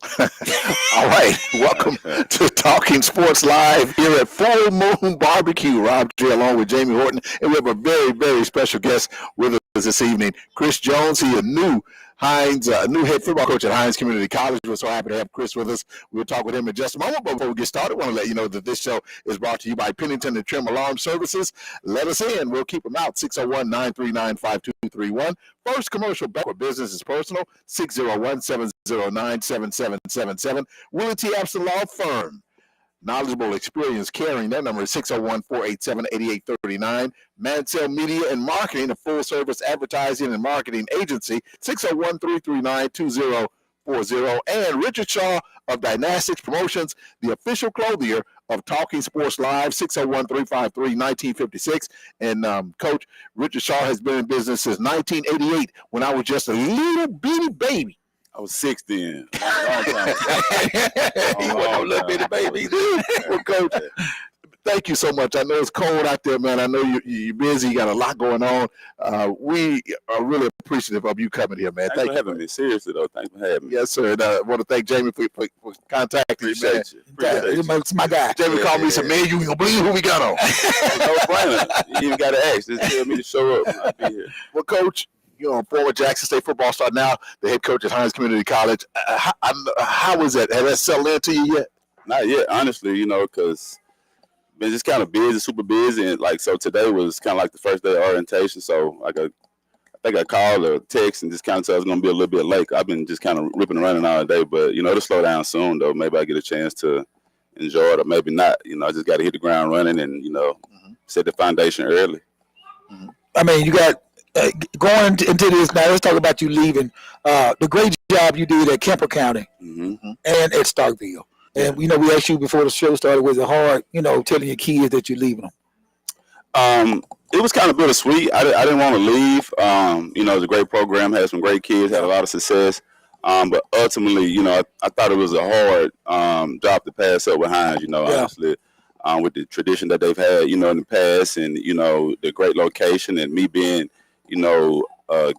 All right, welcome to Talking Sports Live here at Full Moon Barbecue. Rob J along with Jamie Horton, and we have a very, very special guest with us this evening, Chris Jones. He a new Hinds, new head football coach at Hinds Community College. We're so happy to have Chris with us. We'll talk with him in just a moment. But before we get started, I want to let you know that this show is brought to you by Pennington and Trim Alarm Services. Let us in. We'll keep them out. 601-939-5231. First commercial back where business is personal. 601-709-7777. Willie T. Abson Law Firm. Knowledgeable, experience, caring. That number is 601-487-8839. Mansell Media and Marketing, a full-service advertising and marketing agency, 601-339-2040. And Richard Shaw of Dynastics Promotions, the official clothier of Talking Sports Live, 601-353-1956. And Coach, Richard Shaw has been in business since 1988 when I was just a little bitty baby. I was 6 then. He wasn't no little bitty baby. Well, Coach, thank you so much. I know it's cold out there, man. I know you're busy. You got a lot going on. We are really appreciative of you coming here, man. Thanks for having me. Seriously, though. Thanks for having me. Yes, sir. And I want to thank Jamie for contacting you, man. Appreciate my guy. Jamie called me and said, man, you ain't going to believe who we got on. No brainer. You even got to ask. Just tell me to show up. I'll be here. Well, Coach, former Jackson State football star, now the head coach at Hinds Community College. How is that? Has that settled into you yet? Not yet, honestly, because been just kind of busy, super busy. And, so today was kind of like the first day of orientation. So, I think I called or text and just kind of said I was going to be a little bit late. I've been just kind of ripping and running all day. But, it'll slow down soon, though. Maybe I get a chance to enjoy it or maybe not. I just got to hit the ground running and, set the foundation early. Mm-hmm. I mean, you got going into this now. Let's talk about you leaving. The great job you did at Kemper County and at Starkville. And we asked you before the show started, was it hard, telling your kids that you're leaving them? It was kind of bittersweet. I didn't want to leave. It was a great program, had some great kids, had a lot of success. But ultimately, I thought it was a hard job to pass up with Hinds. Honestly. With the tradition that they've had, in the past, and the great location, and me being a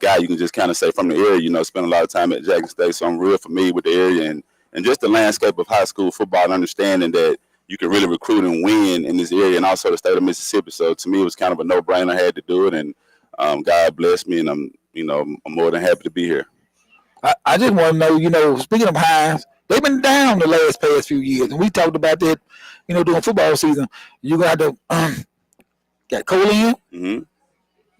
guy you can just kind of say from the area, spend a lot of time at Jackson State, so I'm real familiar with the area and just the landscape of high school football and understanding that you can really recruit and win in this area and also the state of Mississippi. So to me, it was kind of a no-brainer. I had to do it, and God bless me, and I'm more than happy to be here. I just want to know, speaking of Hinds, they've been down the past few years, and we talked about that, during football season. You got got Colin. Mm-hmm.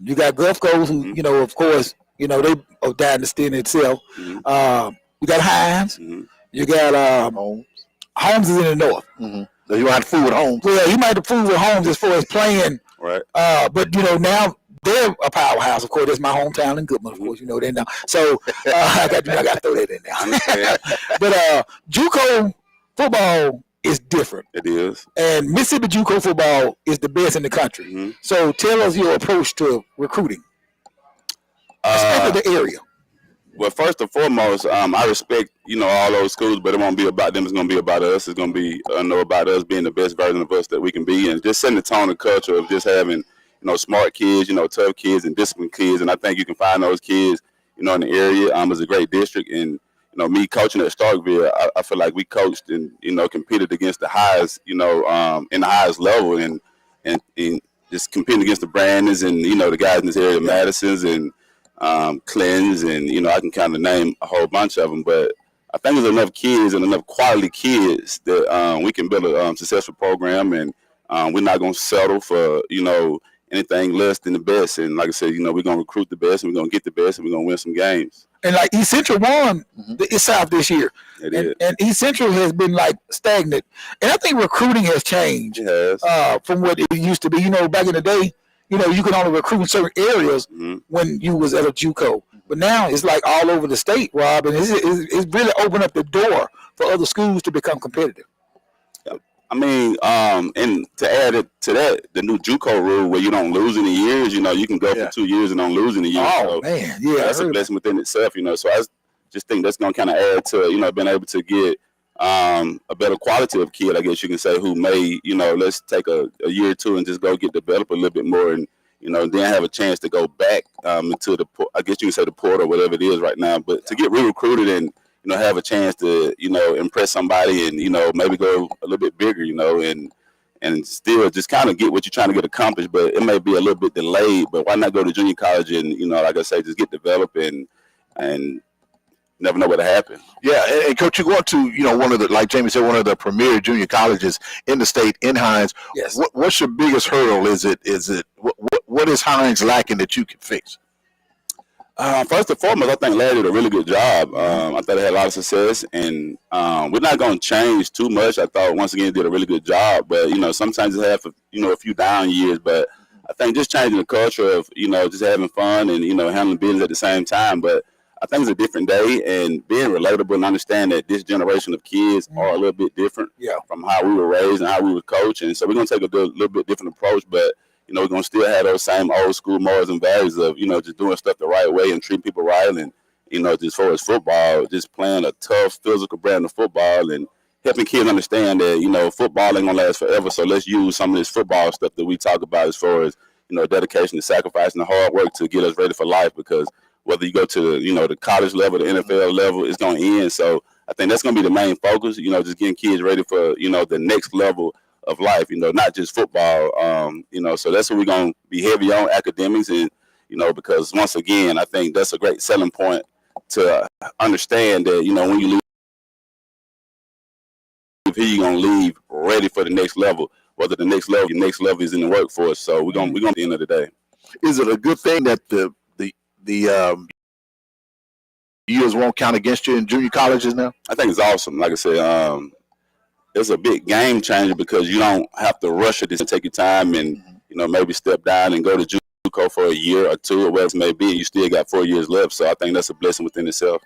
You got Gulfco, who, of course, they are dying to stand itself. Mm-hmm. You got Hinds. Mm-hmm. You got Holmes. Holmes is in the north. Mm-hmm. So you might have to fool with Holmes. Well, you might have to fool with Holmes as far as playing. Right. But, now they're a powerhouse. Of course, that's my hometown in Goodman, of course, that now. So I got to throw that in there. But JUCO football is different. It is. And Mississippi JUCO football is the best in the country. Mm-hmm. So tell us your approach to recruiting, especially the area. Well, first and foremost, I respect, all those schools, but it won't be about them. It's going to be about us. It's going to be about us being the best version of us that we can be, and just setting the tone and culture of just having, smart kids, tough kids and disciplined kids. And I think you can find those kids, in the area. It's a great district. And, me coaching at Starkville, I feel like we coached and, competed against the highest, in the highest level and just competing against the Brandons and, the guys in this area, Madison's and Clintons, and, I can kind of name a whole bunch of them. But I think there's enough kids and enough quality kids that we can build a successful program, and we're not going to settle for, anything less than the best. And like I said, we're going to recruit the best, and we're going to get the best, and we're going to win some games. And like East Central won the South this year. And East Central has been stagnant. And I think recruiting has changed from what it used to be. Back in the day, you could only recruit in certain areas when you was at a JUCO. But now it's all over the state, Rob, and it's really opened up the door for other schools to become competitive. I mean, and to add it to that, the new JUCO rule where you don't lose any years, you can go for 2 years and don't lose any years. Oh, so, man. Yeah. That's a blessing within itself, So I just think that's going to kind of add to, being able to get a better quality of kid, I guess you can say, who may, let's take a year or two and just go get developed a little bit more and, then have a chance to go back into the, I guess you can say the port or whatever it is right now. But to get re-recruited and, have a chance to, impress somebody and, maybe go a little bit bigger, and still just kind of get what you're trying to get accomplished. But it may be a little bit delayed, but why not go to junior college and, like I say, just get developed and never know what'll happen. Yeah, and Coach, you go to, one of the, like Jamie said, one of the premier junior colleges in the state, in Hinds. Yes. What's your biggest hurdle? Is it what is Hinds lacking that you can fix? First and foremost, I think Larry did a really good job. I thought they had a lot of success, and we're not going to change too much. I thought, once again, did a really good job. But, sometimes you have, a few down years. But I think just changing the culture of, just having fun and, handling business at the same time. But I think it's a different day, and being relatable and understand that this generation of kids are a little bit different from how we were raised and how we were coached. And so we're going to take a little bit different approach, but we're going to still have those same old school morals and values of, just doing stuff the right way and treating people right. And, just as far as football, just playing a tough, physical brand of football and helping kids understand that, football ain't going to last forever. So let's use some of this football stuff that we talk about as far as, dedication and sacrifice and the hard work to get us ready for life, because whether you go to, the college level, the NFL level, it's going to end. So I think that's going to be the main focus, just getting kids ready for, the next level of life, not just football. So that's what we're going to be heavy on, academics. And, because once again, I think that's a great selling point to understand that, when you leave here, you're going to leave ready for the next level, whether your next level is in the workforce. So we're going to at the end of the day. Is it a good thing that the years won't count against you in junior colleges now? I think it's awesome. Like I said, it's a big game changer because you don't have to rush it and take your time and, maybe step down and go to JUCO for a year or two or whatever it may be. You still got 4 years left. So I think that's a blessing within itself.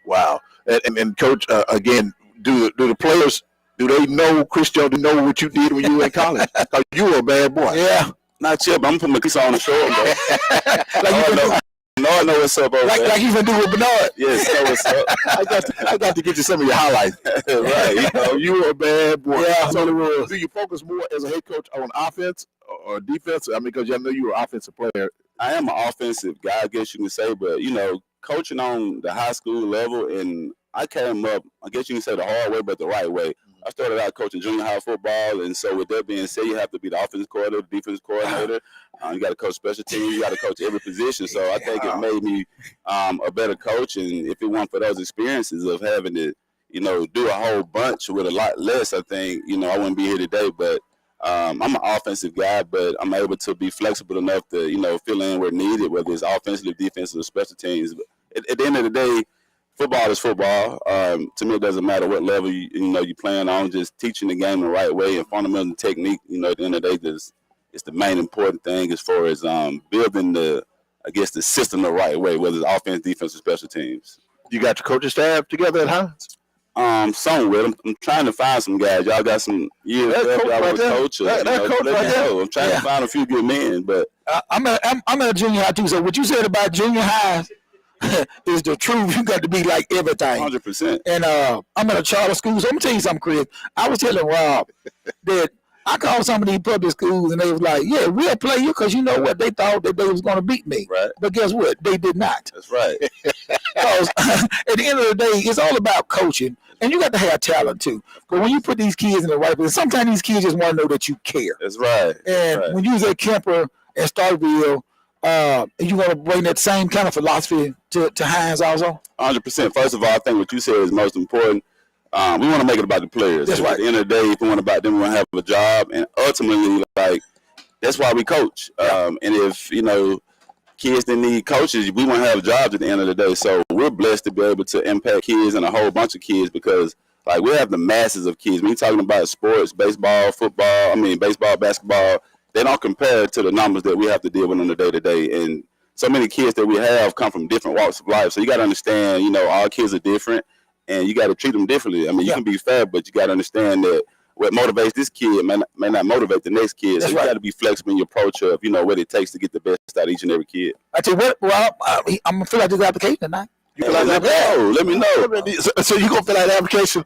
Wow. And Coach, again, do the players, do they know, Chris Jones, do they know what you did when you were in college? You were a bad boy. Yeah. Not yet, but I'm putting my kiss on the show, bro. I know what's up over there. Like you even do with Bernard. Yes, know what's up. I got to get you some of your highlights. Right. You were a bad boy. Yeah, so do you focus more as a head coach on offense or defense? I mean, because I know you were an offensive player. I am an offensive guy, I guess you can say, but, coaching on the high school level, and I came up, I guess you can say the hard way, but the right way. I started out coaching junior high football, and so with that being said, you have to be the offensive coordinator, the defensive coordinator. You got to coach special teams. You got to coach every position. So I think it made me a better coach, and if it weren't for those experiences of having to, do a whole bunch with a lot less, I think, I wouldn't be here today. But I'm an offensive guy, but I'm able to be flexible enough to, fill in where needed, whether it's offensively, defensively, or special teams. But at the end of the day, football is football. To me, it doesn't matter what level you're playing on. Just teaching the game the right way and fundamental technique. At the end of the day, it's the main important thing as far as building the system the right way, whether it's offense, defense, or special teams. You got your coaching staff together at Hinds? Some with them. I'm trying to find some guys. Y'all got some years left. Y'all was coaching. I'm trying to find a few good men, but I'm at a junior high too. So what you said about junior high is the truth. You got to be like everything. 100%. And I'm at a charter school. So I'm gonna tell you something, Chris. I was telling Rob that I called some of these public schools and they was like, "Yeah, we'll play you," because you know what? They thought that they was gonna beat me. Right. But guess what? They did not. That's right. Because at the end of the day, it's all about coaching, and you got to have talent too. But when you put these kids in the right place, sometimes these kids just want to know that you care. That's right. And when you was at Kemper and Starkville, you want to bring that same kind of philosophy to Hinds also? 100%. First of all, I think what you said is most important. We want to make it about the players. That's right. At the end of the day, if we want about them, we want to have a job. And ultimately, that's why we coach. And if, kids that need coaches, we want to have jobs at the end of the day. So we're blessed to be able to impact kids and a whole bunch of kids because, we have the masses of kids. When you're talking about sports, baseball, basketball, they don't compare to the numbers that we have to deal with on the day-to-day. And so many kids that we have come from different walks of life. So you got to understand, all kids are different, and you got to treat them differently. I mean, you can be fair, but you got to understand that what motivates this kid may not motivate the next kid. That's so you got to be flexible in your approach of, what it takes to get the best out of each and every kid. I tell you what, Rob, I'm going to fill out this application tonight. You fill out that application? Let me know. So you going to fill out the application?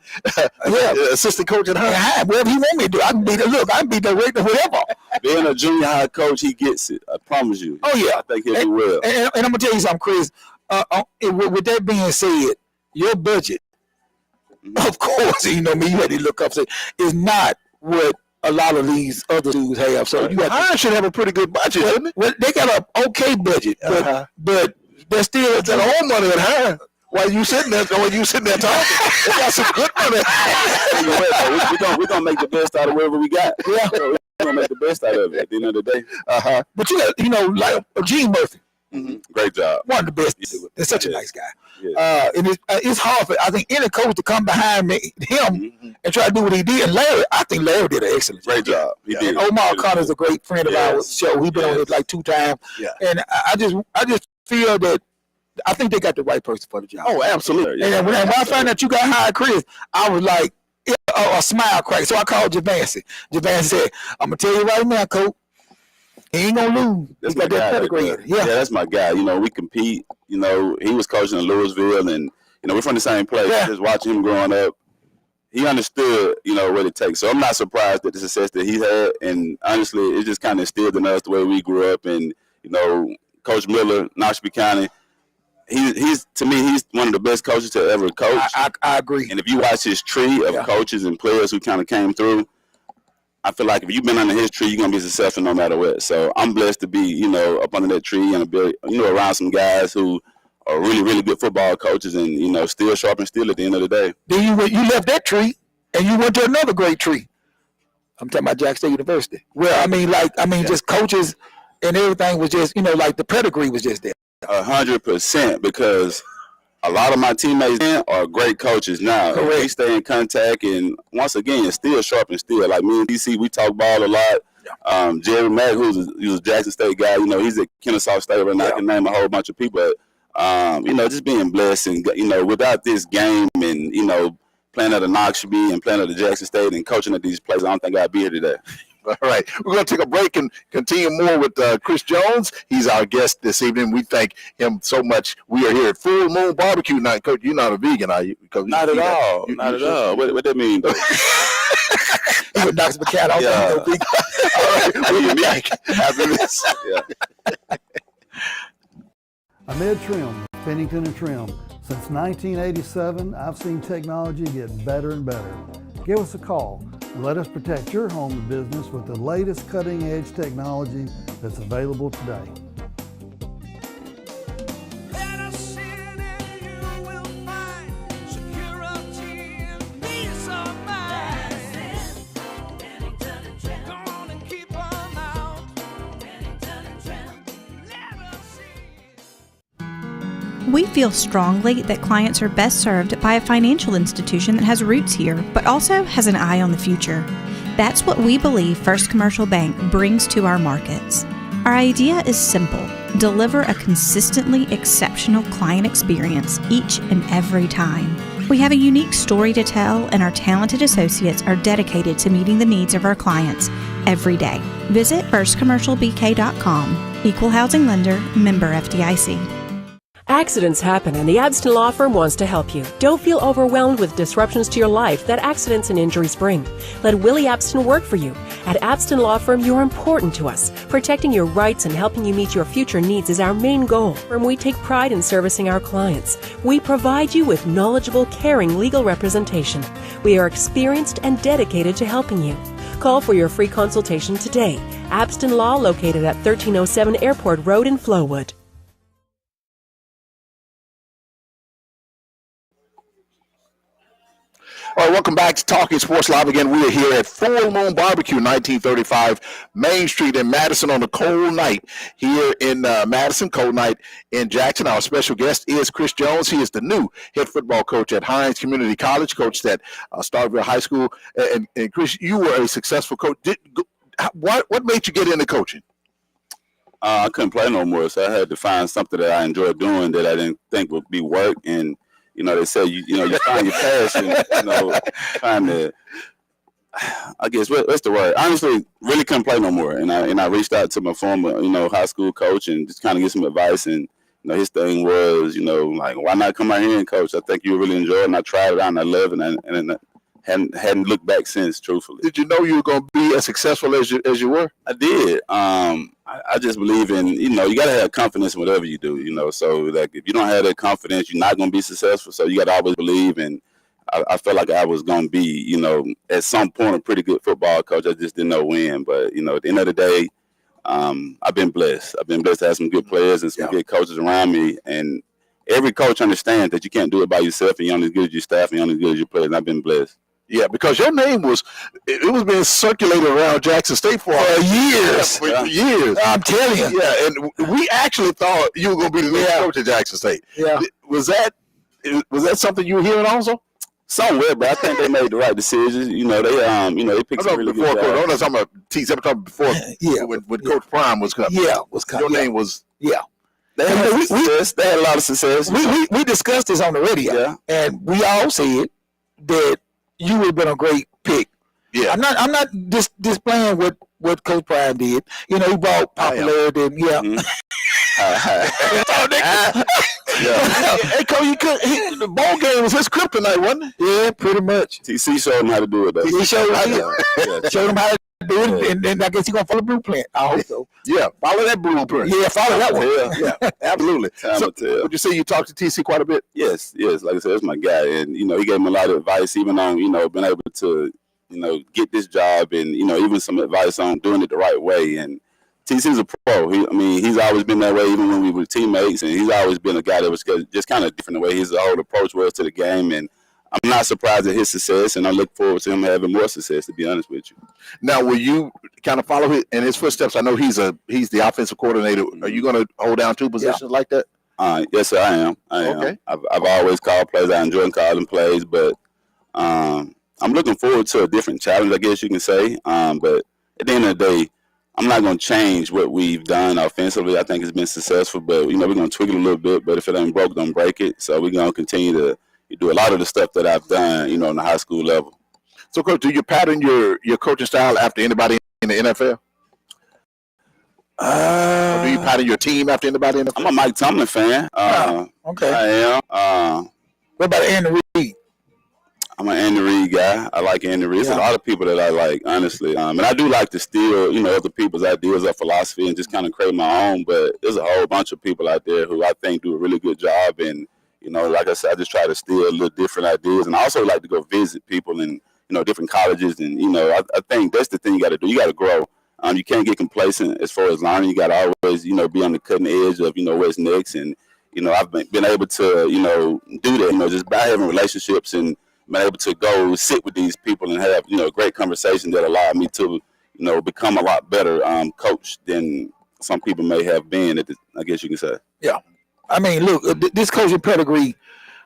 Assistant coach at Hinds? Whatever he want me to do. I can be the director, whatever. Being a junior high coach, he gets it. I promise you. Oh, yeah. I think he'll do well. And I'm going to tell you something, Chris. With that being said, your budget, of course, you know me, you had to look up, say, is not what a lot of these other schools have. So you Hinds should have a pretty good budget, doesn't it? Well, they got an okay budget, but they're still that whole money at Hinds. While you sitting there talking, they got some good money. We're gonna make the best out of whatever we got. Yeah, we're gonna make the best out of it at the end of the day. But you got, like Gene Murphy. Great job. One of the best. They're such a nice guy. And it's hard for, I think, any coach to come behind him and try to do what he did. And I think Larry did an excellent job. Great job. He did. Omar Connor's a great friend of ours. Show. He's been on it like 2 times. Yeah. And I just feel that I think they got the right person for the job. Oh, absolutely. And when I found out you got hired, Chris, I was like, a smile cracked. So I called Javancy. Javancy said, I'm going to tell you right now, coach, he ain't going to lose. That's my guy. Yeah, that's my guy. We compete. He was coaching in Louisville, and, we're from the same place. Yeah. Just watching him growing up, he understood, what it takes. So I'm not surprised at the success that he had. And honestly, it just kind of instilled in us the way we grew up. And, Coach Miller, Noxubee County, he's to me, he's one of the best coaches to ever coach. I agree. And if you watch his tree of coaches and players who kind of came through, I feel like if you've been under his tree, you're gonna be successful no matter what. So I'm blessed to be, up under that tree and around some guys who are really, really good football coaches and still sharp and still at the end of the day. Then you left that tree and you went to another great tree. I'm talking about Jackson State University. Well, just coaches and everything was just, like the pedigree was just there. 100%, because a lot of my teammates are great coaches now. Correct. We stay in contact, and once again, still sharp and still. Like me and DC, we talk ball a lot. Jerry Mack, who's a Jackson State guy, he's at Kennesaw State right now. I can name a whole bunch of people. But, just being blessed and, without this game and, playing at the Noxubee and playing at the Jackson State and coaching at these places, I don't think I'd be here today. All right. We're going to take a break and continue more with Chris Jones. He's our guest this evening. We thank him so much. We are here at Full Moon Barbecue Night. Coach, you're not a vegan, are you? Not at all. Not at all. What that mean, though? He would knock the cat off. All right. We'll be back after this. I'm Ed Trim, Pennington and Trim. Since 1987, I've seen technology get better and better. Give us a call. Let us protect your home and business with the latest cutting-edge technology that's available today. We feel strongly that clients are best served by a financial institution that has roots here, but also has an eye on the future. That's what we believe First Commercial Bank brings to our markets. Our idea is simple: deliver a consistently exceptional client experience each and every time. We have a unique story to tell, and our talented associates are dedicated to meeting the needs of our clients every day. Visit firstcommercialbk.com. Equal housing lender, member FDIC. Accidents happen, and the Abston Law Firm wants to help you. Don't feel overwhelmed with disruptions to your life that accidents and injuries bring. Let Willie Abston work for you. At Abston Law Firm, you're important to us. Protecting your rights and helping you meet your future needs is our main goal. And we take pride in servicing our clients. We provide you with knowledgeable, caring legal representation. We are experienced and dedicated to helping you. Call for your free consultation today. Abston Law, located at 1307 Airport Road in Flowood. All right, welcome back to Talking Sports Live. Again, we are here at Full Moon Barbecue, 1935 Main Street in Madison on a cold night here in Madison, cold night in Jackson. Our special guest is Chris Jones. He is the new head football coach at Hinds Community College, coached at Starkville High School. And Chris, you were a successful coach. What made you get into coaching? I couldn't play no more, so I had to find something that I enjoyed doing that I didn't think would be work. And they say, you find your passion, trying to, I guess, what's the word? Honestly, really couldn't play no more. And I reached out to my former, high school coach and just kind of get some advice. And, his thing was, like, why not come out here and coach? I think you really enjoy it. And I tried it out and I love it. And hadn't looked back since, truthfully. Did you know you were going to be as successful as you were? I did. I just believe in, you got to have confidence in whatever you do, So, like, if you don't have that confidence, you're not going to be successful. So you got to always believe. And I felt like I was going to be, at some point a pretty good football coach. I just didn't know when. But, at the end of the day, I've been blessed. I've been blessed to have some good players and some good coaches around me. And every coach understands that you can't do it by yourself, and you're only as good as your staff, and you're only as good as your players. And I've been blessed. Yeah, because your name was being circulated around Jackson State for years. For years. I'm telling you. Yeah, and we actually thought you were going to be the next coach at Jackson State. Yeah. Was that something you were hearing also? Somewhere, but I think they made the right decisions. They picked some really good guys. I'm not talking about T's. I'm talking before. When Coach Prime was coming. Yeah, was coming. Your name was. Yeah. They had a lot of success. We discussed this on the radio, and we all said that you would have been a great pick. Yeah, I'm not displaying what Coach Prime did. He brought popularity. And, Hey, Coach, the ball game was his kryptonite, wasn't it? Yeah, pretty much. TC showed him how to do it, though. He showed him how to do it, and I guess he's gonna follow the blueprint. I hope so. Yeah, follow that blueprint. Yeah, follow that one. Yeah, absolutely. Time will tell. Would you say you talked to TC quite a bit? Yes. Like I said, that's my guy, and he gave me a lot of advice, even on being able to get this job, and even some advice on doing it the right way. And TC's a pro. He's always been that way, even when we were teammates, and he's always been a guy that was just kind of different the way his whole approach was to the game. And I'm not surprised at his success, and I look forward to him having more success, to be honest with you. Now, will you kind of follow in his footsteps? I know he's the offensive coordinator. Are you going to hold down two positions like that? Yes, sir, I am. Okay. I've always called plays. I enjoy calling plays, but I'm looking forward to a different challenge, I guess you can say. But at the end of the day, I'm not going to change what we've done offensively. I think it's been successful, but, we're going to tweak it a little bit. But if it ain't broke, don't break it. So we're going to continue to do a lot of the stuff that I've done, on the high school level. So, Coach, do you pattern your coaching style after anybody in the NFL? Or do you pattern your team after anybody in the NFL? I'm a Mike Tomlin fan. Okay. I am. What about Andy Reid? I'm an Andy Reid guy. I like Andy Reid. There's a lot of people that I like, honestly. And I do like to steal, other people's ideas or philosophy and just kind of create my own. But there's a whole bunch of people out there who I think do a really good job. And, like I said, I just try to steal a little different ideas. And I also like to go visit people in, different colleges. And, I think that's the thing you got to do. You got to grow. You can't get complacent as far as learning. You got to always, be on the cutting edge of, what's next. And, I've been able to, do that, just by having relationships and been able to go sit with these people and have, great conversation that allowed me to, become a lot better coach than some people may have been, I guess you can say. Yeah. I mean, look, this coaching pedigree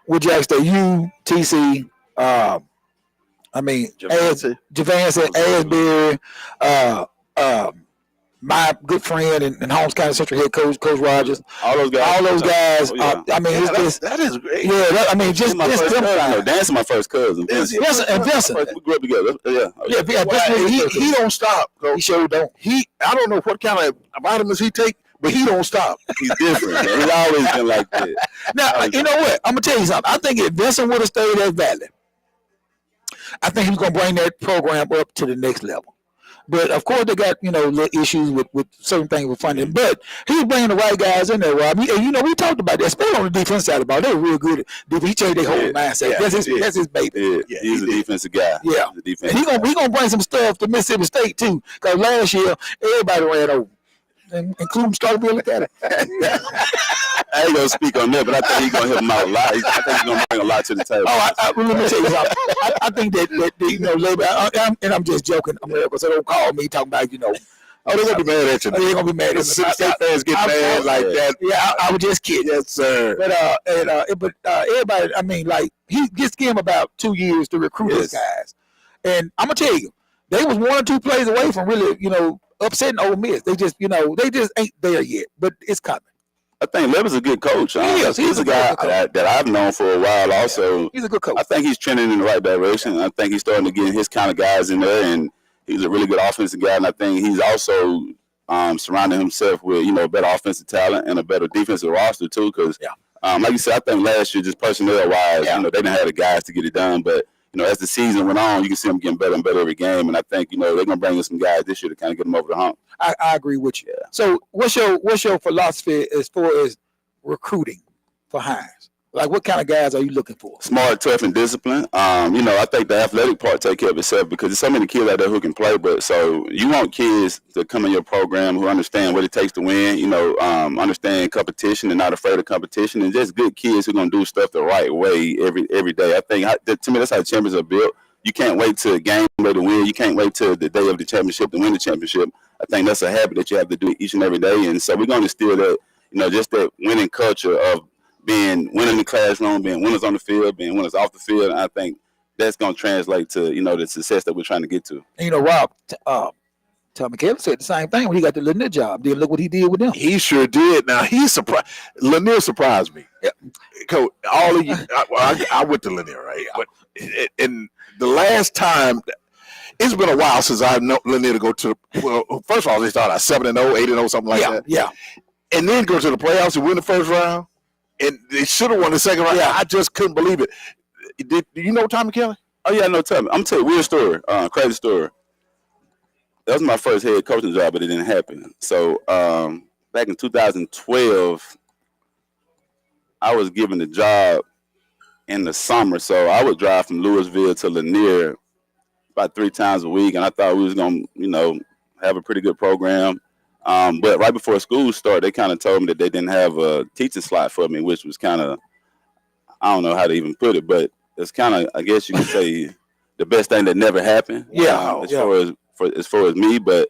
with Jackson State, you, TC, Javance, Asbury, my good friend and Holmes County Central head coach, Coach Rogers. All those guys. That is great. Yeah, just them guys. Dan's my first cousin. Vincent. We grew up together. He don't stop. Coach. He sure don't. I don't know what kind of vitamins he take, but he don't stop. He's different. He's always been like that. Now, you know what? I'm going to tell you something. I think if Vincent would have stayed at Valley, I think he was going to bring that program up to the next level. But, of course, they got, little issues with certain things with funding. But he was bringing the right guys in there, Rob. And, we talked about that, especially on the defense side of the ball. They were real good. He changed their whole mindset. Yeah, that's his baby. Yeah, he's a defensive guy. Yeah. And he's gonna bring some stuff to Mississippi State, too. Because last year, everybody ran over, including Starkville Academy. I ain't going to speak on that, but I think he's going to help him out a lot. I think he's going to bring a lot to the table. Let me tell you something. I think that labor, and I'm just joking, America, so don't call me talking about, Oh, they're going to be mad at you. They're going to be mad at me. Mississippi State fans get mad like that. Yeah, I was just kidding. Yes, sir. But everybody, he just gave him about 2 years to recruit those guys. And I'm going to tell you, they was 1 or 2 plays away from really, upsetting Ole Miss. They just ain't there yet, but it's coming. I think Lever's a good coach. He's a guy that I've known for a while also. He's a good coach. I think he's trending in the right direction. I think he's starting to get his kind of guys in there, and he's a really good offensive guy. And I think he's also surrounding himself with, better offensive talent and a better defensive roster, too. Because, like you said, I think last year, just personnel-wise, they didn't have the guys to get it done. But, as the season went on, you can see them getting better and better every game. And I think, they're going to bring in some guys this year to kind of get them over the hump. I agree with you. Yeah. So what's your philosophy as far as recruiting for Hinds? Like, what kind of guys are you looking for? Smart, tough, and disciplined. I think the athletic part take care of itself because there's so many kids out there who can play. But so you want kids to come in your program who understand what it takes to win, understand competition and not afraid of competition, and just good kids who are going to do stuff the right way every day. I think, to me, that's how the champions are built. You can't wait till game day to win. You can't wait till the day of the championship to win the championship. I think that's a habit that you have to do each and every day. And so we're going to instill that, just that winning culture of being winning in the classroom, being winners on the field, being winners off the field. And I think that's going to translate to, the success that we're trying to get to. And, Rob, Tommy Kelly said the same thing when he got the Lanier job. Look what he did with them. He sure did. Now, he's surprised. Lanier surprised me. Yeah. Coach, all of you, I went to Lanier, right? But in the last time, it's been a while since I've known Lanier to go to, well, first of all, they started at 7-0, 8-0, something like that. Yeah. And then go to the playoffs and win the first round. And they should have won the second round. Yeah. I just couldn't believe it. Do you know Tommy Kelly? Oh, yeah, I know Tommy. I'm telling you a weird story, crazy story. That was my first head coaching job, but it didn't happen. So back in 2012, I was given the job in the summer. So I would drive from Louisville to Lanier about 3 times a week, and I thought we was going to, have a pretty good program. But right before school started, they kind of told me that they didn't have a teaching slot for me, which was kind of, I don't know how to even put it, but it's kind of, I guess you could say, the best thing that never happened. As far as me, but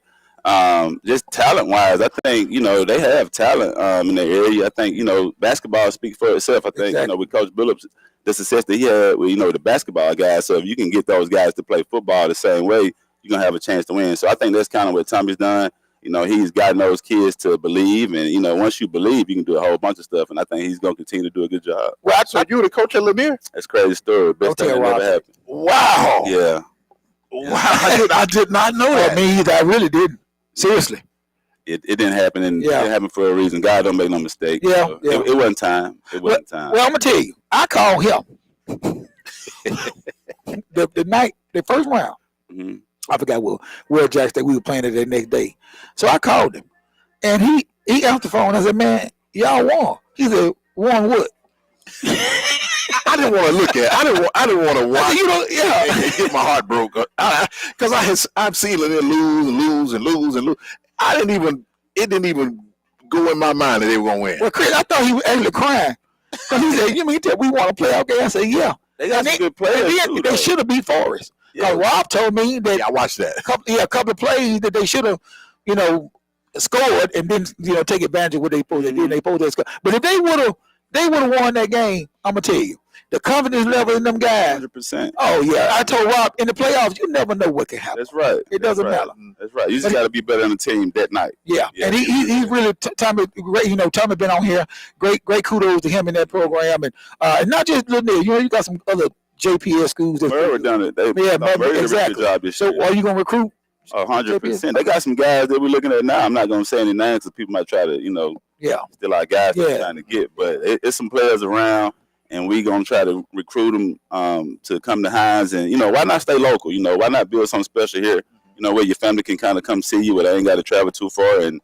just talent-wise, I think, they have talent in the area. I think, basketball speaks for itself. I think, exactly. With Coach Billups, the success that he had with, the basketball guys. So if you can get those guys to play football the same way, you're going to have a chance to win. So I think that's kind of what Tommy's done. He's gotten those kids to believe, and, once you believe, you can do a whole bunch of stuff, and I think he's going to continue to do a good job. Well, so you were the coach at Lanier? That's a crazy story. Best thing that never happened. Wow. Yeah. Wow, I did not know that. Me either. I really didn't. Seriously. It didn't happen, and it happened for a reason. God don't make no mistake. Yeah, so It wasn't time. It wasn't time. Well, I'm going to tell you, I called him the first round. Mm-hmm. I forgot where Jack State we were playing it the next day. So I called him, and he answered the phone. I said, "Man, y'all won." He said, "Won what?" I didn't want to look at. I didn't want to watch. And get my heart broke because I've seen Lanier lose. It didn't even go in my mind that they were gonna win. Well, Chris, I thought he was actually crying. So he said, "You mean we want to play our game?" I said, "Yeah." They got some good players too. They should have beat Forest. Yeah. Rob told me that. Yeah, I watched that. A couple of plays that they should have, scored and then take advantage of what they supposed to do. They supposed to score. But if they would have won that game, I'm gonna tell you, the confidence level in them guys. 100%. Oh yeah, I told Rob in the playoffs, you never know what can happen. That's right. It doesn't matter. That's right. You just got to be better on the team that night. Yeah, and he really Tommy. Tommy been on here. Great kudos to him in that program, and not just Lanier. You got some other JPS schools. Murray done it. They exactly. Good job this year. So are you gonna recruit? 100%. They got some guys that we're looking at now. I'm not gonna say any names because people might try to, steal our guys that we're trying to get. But it's some players around, and we gonna try to recruit them to come to Hinds. And why not stay local? Why not build something special here? Where your family can kind of come see you, where they ain't got to travel too far. And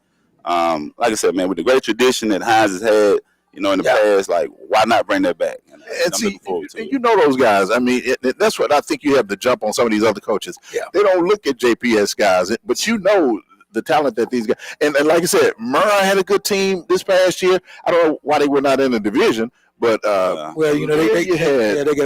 like I said, man, with the great tradition that Hinds has had, in the past, like, why not bring that back? And I'm looking forward to it. Those guys. I mean, that's what I think you have to jump on some of these other coaches. Yeah. They don't look at JPS guys, but the talent that these guys. And like I said, Murray had a good team this past year. I don't know why they were not in the division, but they got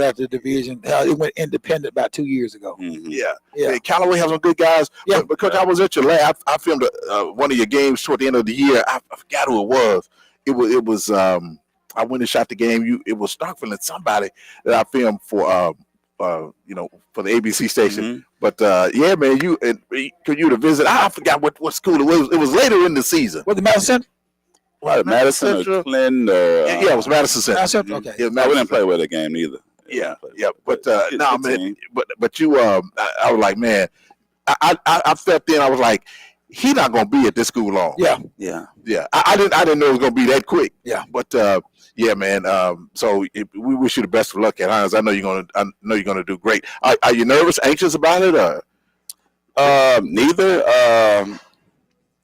out the division. It went independent about 2 years ago. Mm-hmm. Yeah. Callaway has some good guys. Yeah. But Coach, I was at your lab. I filmed one of your games toward the end of the year. I forgot who it was. It was I went and shot the game. It was Starkville and somebody that I filmed for for the ABC station. Mm-hmm. But man, you to visit. I forgot what school it was. It was later in the season. Was it Madison Central? Right, Madison or Clinton? It was Madison Central. Okay. Yeah, I wouldn't play with that game either. Yeah. But man. But you, I was like, man, I felt then. I was like, he's not going to be at this school long. Yeah. I didn't know it was going to be that quick. Yeah. But yeah, man. So we wish you the best of luck at Hinds. I know you're gonna do great. Are you nervous, anxious about it, or? Neither.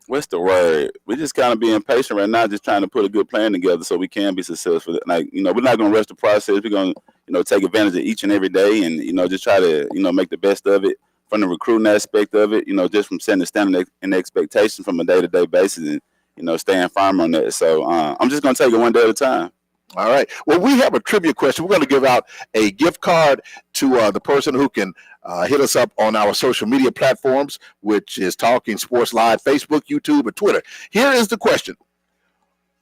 What's the word? We're just kind of being patient right now, just trying to put a good plan together so we can be successful. Like, we're not going to rush the process. We're going to, take advantage of each and every day and, just try to, make the best of it from the recruiting aspect of it, just from setting the standard and expectation from a day-to-day basis and, staying firm on that. So I'm just going to take it one day at a time. All right. Well, we have a trivia question. We're going to give out a gift card to the person who can hit us up on our social media platforms, which is Talking Sports Live, Facebook, YouTube, and Twitter. Here is the question.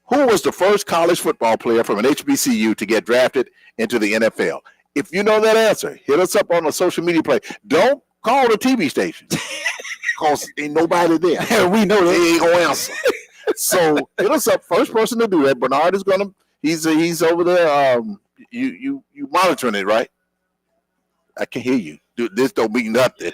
Who was the first college football player from an HBCU to get drafted into the NFL? If you know that answer, hit us up on the social media play. Don't call the TV station because ain't nobody there. We know they ain't going to answer. So hit us up. First person to do that. Bernard is going to. He's over there. You monitoring it, right? I can hear you. This don't mean nothing.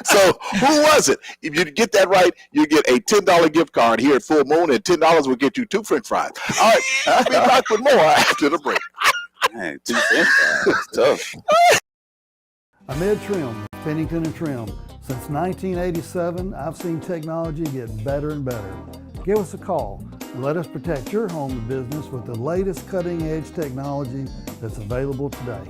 So who was it? If you get that right, you get a $10 gift card here at Full Moon, and $10 will get you 2 French fries. All right, I'll be back with more after the break. Man, 2 French fries. It's tough. Amid Trim, Pennington and Trim. Since 1987, I've seen technology get better and better. Give us a call and let us protect your home and business with the latest cutting-edge technology that's available today.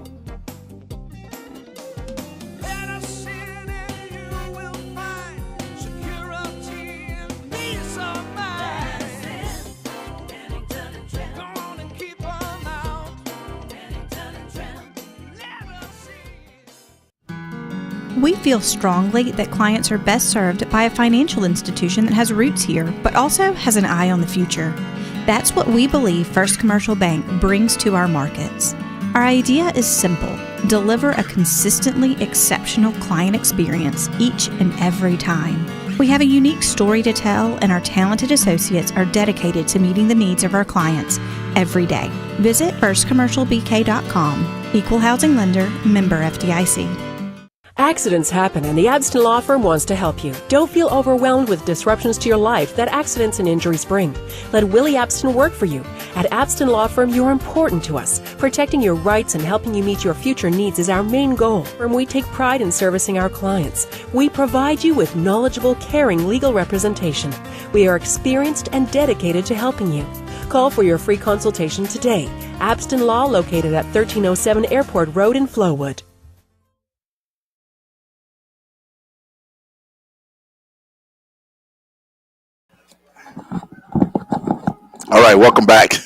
We feel strongly that clients are best served by a financial institution that has roots here, but also has an eye on the future. That's what we believe First Commercial Bank brings to our markets. Our idea is simple: deliver a consistently exceptional client experience each and every time. We have a unique story to tell, and our talented associates are dedicated to meeting the needs of our clients every day. Visit firstcommercialbk.com. Equal housing lender, member FDIC. Accidents happen, and the Abston Law Firm wants to help you. Don't feel overwhelmed with disruptions to your life that accidents and injuries bring. Let Willie Abston work for you. At Abston Law Firm, you're important to us. Protecting your rights and helping you meet your future needs is our main goal. And we take pride in servicing our clients. We provide you with knowledgeable, caring legal representation. We are experienced and dedicated to helping you. Call for your free consultation today. Abston Law, located at 1307 Airport Road in Flowood. All right, welcome back to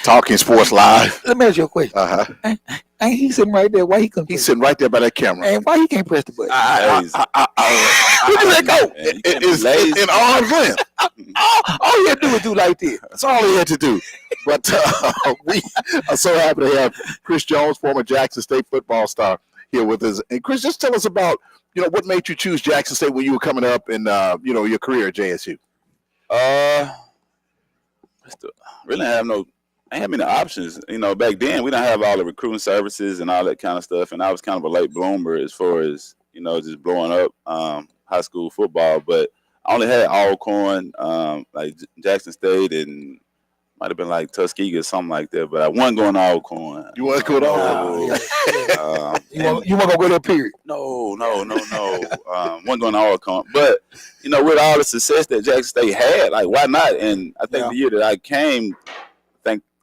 Talking Sports Live. Let me ask you a question. Ain't he sitting right there? Why he couldn't? He's sitting right there by that camera. And why he can't press the button? Where did that go? It's in arm's length. All he had to do was do like this. That's all he had to do. But we are so happy to have Chris Jones, former Jackson State football star, here with us. And Chris, just tell us about what made you choose Jackson State when you were coming up in your career at JSU. Really I have many options. Back then we didn't have all the recruiting services and all that kind of stuff, and I was kind of a late bloomer as far as just blowing up high school football. But I only had Alcorn, like Jackson State, and might have been like Tuskegee or something like that. But I wasn't going to Alcorn. You want to go to Alcorn? You want to go there? Period. No. Wasn't going to Alcorn. But with all the success that Jackson State had, like, why not? And I think the year that I came,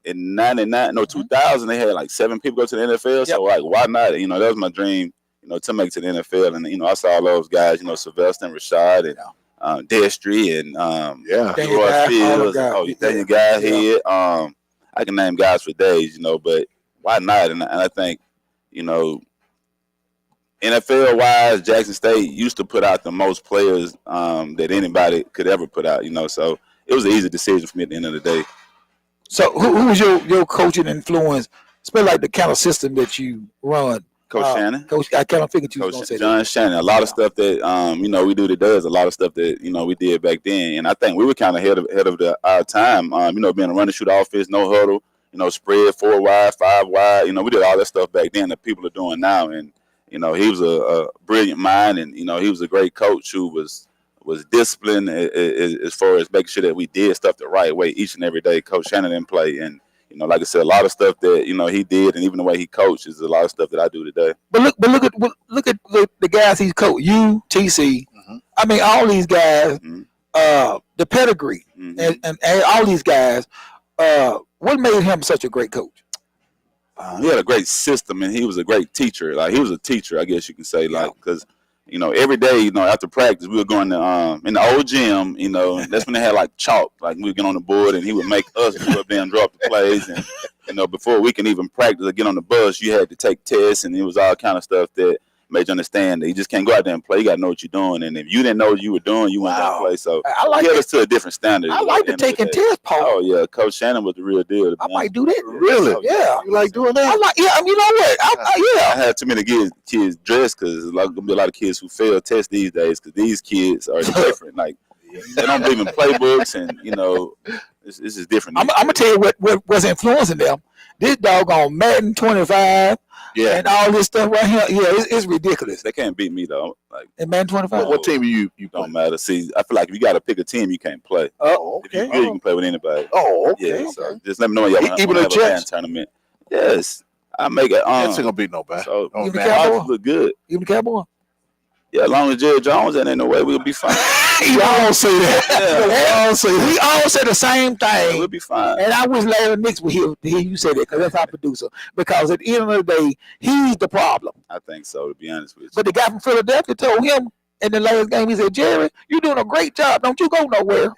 in 2000, they had like 7 people go to the NFL. Yep. So, like, why not? That was my dream, to make it to the NFL. And, I saw all those guys, Sylvester and Rashad and Destry and Roy Fields. Daniel Guy. I can name guys for days, but why not? And I think, NFL-wise, Jackson State used to put out the most players that anybody could ever put out, so it was an easy decision for me at the end of the day. So who was your coaching influence, especially like the kind of system that you run? Coach Shannon. Coach, I kind of figured you were going to say John that. Shannon. A lot of stuff that, we do today is a lot of stuff that, we did back then. And I think we were kind of ahead of our time, being a run and shoot offense, no huddle, spread 4 wide, 5 wide. We did all that stuff back then that people are doing now. And, You know, he was a brilliant mind, and you know, he was a great coach who was disciplined as far as making sure that we did stuff the right way each and every day. Coach Shannon didn't play, and you know, like I said, a lot of stuff that you know he did, and even the way he coached is a lot of stuff that I do today. But look at the guys he's coached. You, TC. Mm-hmm. I mean, all these guys. Mm-hmm. The pedigree and all these guys. What made him such a great coach? He had a great system, and he was a great teacher. Like he was a teacher, I guess you can say, like because. You know, every day, you know, after practice, we were going to in the old gym. You know, that's when they had like chalk. Like we would get on the board, and he would make us go up there and draw up the plays. And you know, before we can even practice or get on the bus, you had to take tests, and it was all kind of stuff that made you understand that you just can't go out there and play. You got to know what you're doing, and if you didn't know what you were doing, you weren't gonna play. So I like get us to a different standard. I like the taking tests, Paul. Oh yeah, Coach Shannon was the real deal. I might do that. Really? Yeah. You like doing that? I like. Yeah. You know what? I had too many kids dressed because there's gonna be a lot of kids who fail tests these days because these kids are different. Like they don't believe in playbooks, and you know, this is different. I'm gonna tell you what was influencing them. This doggone Madden 25. Yeah, and all this stuff right here, it's ridiculous. They can't beat me though. Like in Madden 25. What team you don't matter. See, I feel like if you got to pick a team, you can't play. Oh, okay. If you're good, you can play with anybody. Oh, okay. Yeah, so just let me know when y'all even have the Jets a tournament. Yes, I make it. Jets ain't gonna beat nobody. So, Even the man, Cowboys? ours look good. Even the Cowboy. Yeah, as long as Jerry Jones, then ain't no way we'll be fine. Y'all say that. Y'all say that. We all say the same thing. We'll be fine. And I wish Larry Nix would hear you say that because that's our producer. Because at the end of the day, he's the problem. I think so, to be honest with you. But the guy from Philadelphia told him in the last game, he said, Jerry, you're doing a great job. Don't you go nowhere.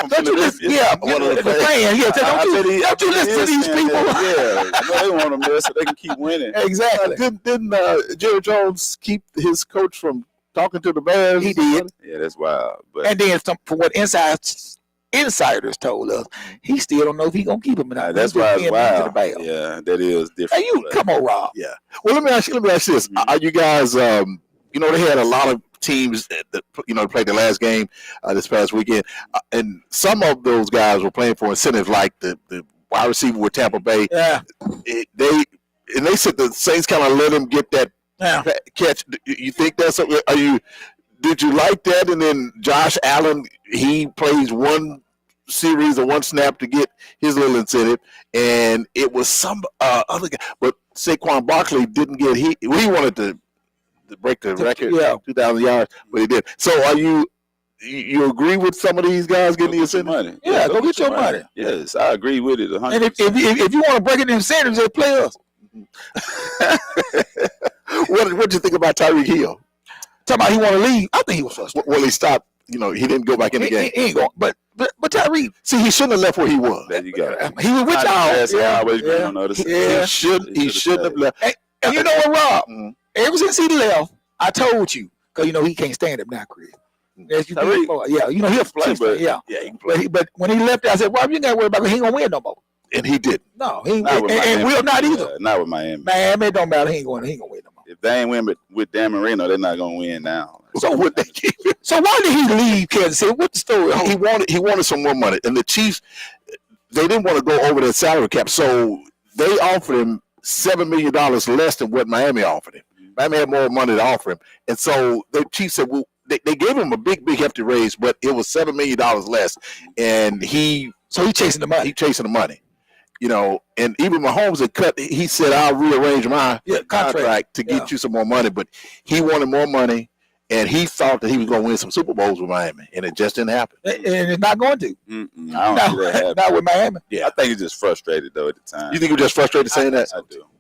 Don't you listen? Yeah, One of the fan. Yeah, don't you listen to these people? Yeah, I know they want to miss so they can keep winning. Exactly. Didn't Jerry Jones keep his coach from talking to the Bears? He did. Yeah, that's wild. But And then from what insiders told us, he still don't know if he's going to keep him. that's why it's wild. Yeah, that is different. Hey, come on, Rob. Yeah. Well, let me ask you this. Are you guys, you know, they had a lot of teams that you know played the last game this past weekend, and some of those guys were playing for incentives, like the wide receiver with Tampa Bay. Yeah, they said the Saints kind of let him get that catch. You think that's something? Did you like that? And then Josh Allen, he plays one series or one snap to get his little incentive, and it was some other guy, but Saquon Barkley didn't get he wanted to break the record, 2,000 yards, but he did. So are you agree with some of these guys getting the incentive? Money. Yeah, go get your money. Yes, I agree with it 100%. And if you want to break it in incentives, they play us. What do you think about Tyreek Hill? Talking about he want to leave. I think he was frustrated. Well, he stopped. You know, he didn't go back in the game. He ain't going. But Tyreek, see, he shouldn't have left where he was. There you go. He was with y'all. He shouldn't have left. And you know what, Rob? Mm-hmm. Ever since he left, I told you, because you know he can't stand up now, Chris. Yeah, you know he'll play, but he can play. But when he left, I said, Rob, you ain't got to worry about it. He ain't gonna win no more. And he didn't. No, he and will not either. Not with Miami. Miami, it don't matter. He ain't gonna win no more. If they ain't win with Dan Marino, they're not gonna win now. So what they keep it? So why did he leave Kansas City? What's the story? He wanted some more money, and the Chiefs, they didn't want to go over their salary cap, so they offered him $7 million less than what Miami offered him. Miami had more money to offer him, and so the Chiefs said, "Well, they gave him a big hefty raise, but it was $7 million less." And he chasing the money. He chasing the money, you know. And even Mahomes had cut. He said, "I'll rearrange my contract to get you some more money," but he wanted more money. And he thought that he was going to win some Super Bowls with Miami, and it just didn't happen. And it's not going to. I don't see that happen. Not with Miami. Yeah, I think he's just frustrated though at the time. You think he was just frustrated saying that?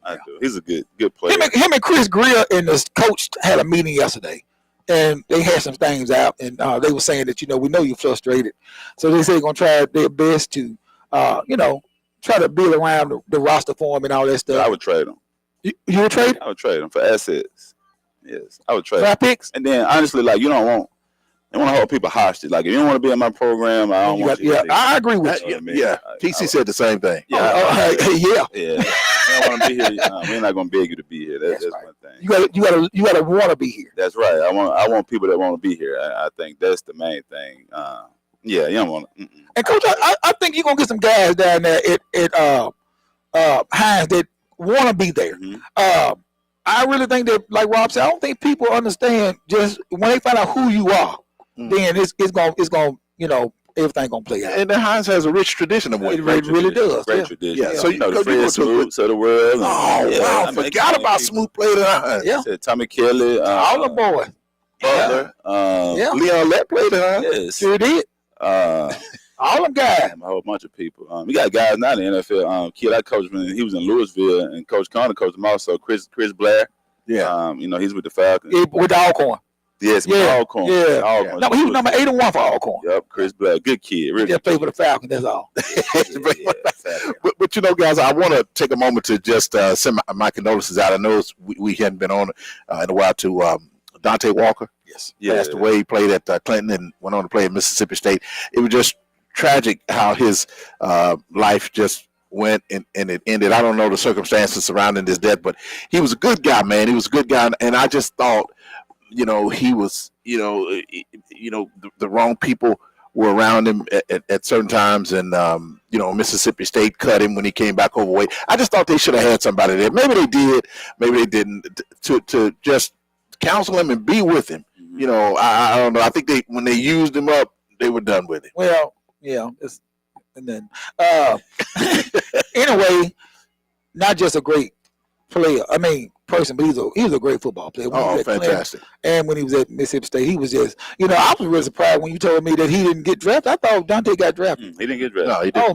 I do. He's a good player. Him and Chris Greer and the coach had a meeting yesterday, and they had some things out, and they were saying that we know you're frustrated, so they said they're going to try their best to, try to build around the roster for him and all that stuff. I would trade him. You would trade him? I would trade him for assets. Yes, I would trade. Draft picks? And then honestly, like you want to hold people hostage. Like if you don't want to be in my program, I don't want you. Yeah, I agree with you. Yeah, TC said the same thing. Yeah, yeah. You don't want to be here. We're not going to beg you to be here. That's right. One thing. You got to want to be here. That's right. I want people that want to be here. I think that's the main thing. You don't want to. And coach, I think you're gonna get some guys down there at Hinds that want to be there. Mm-hmm. I really think that, like Rob said, I don't think people understand just when they find out who you are, then it's gonna everything gonna play out. And the Hinds has a rich tradition of winning. It really does. Great tradition. Yeah. So the Fred Smooths of the world. Wow, I forgot about Smooth played at Hinds. Yeah. Tommy Kelly. All the boys. Butler. Leon Lett played at Hinds. Yes. Sure did. All them guys. A whole bunch of people. We got guys now in the NFL. Kid I coached when he was in Louisville, and Coach Conner coached him also. Chris Blair. Yeah. He's with the Falcons. With the Alcorn. Yes, with Alcorn. Yeah. Alcorn. No, he was number 81 for Alcorn. Yep, Chris Blair. Good kid. Really. He just played for the Falcons, that's all. But guys, I want to take a moment to just send my condolences out. I know we hadn't been on in a while to Dante Walker. Yes. Passed away. He played at Clinton and went on to play at Mississippi State. It was just tragic how his life just went and it ended. I don't know the circumstances surrounding his death, but he was a good guy, man. He was a good guy, and I just thought, he was, the wrong people were around him at certain times, and Mississippi State cut him when he came back overweight. I just thought they should have had somebody there. Maybe they did, maybe they didn't, to just counsel him and be with him. I don't know. I think when they used him up, they were done with it. Well, yeah. And then anyway, not just a great player. I mean, person, but he was a great football player. Oh, fantastic! And when he was at Mississippi State, he was just, I was really surprised when you told me that he didn't get drafted. I thought Dante got drafted. He didn't get drafted. No, he didn't.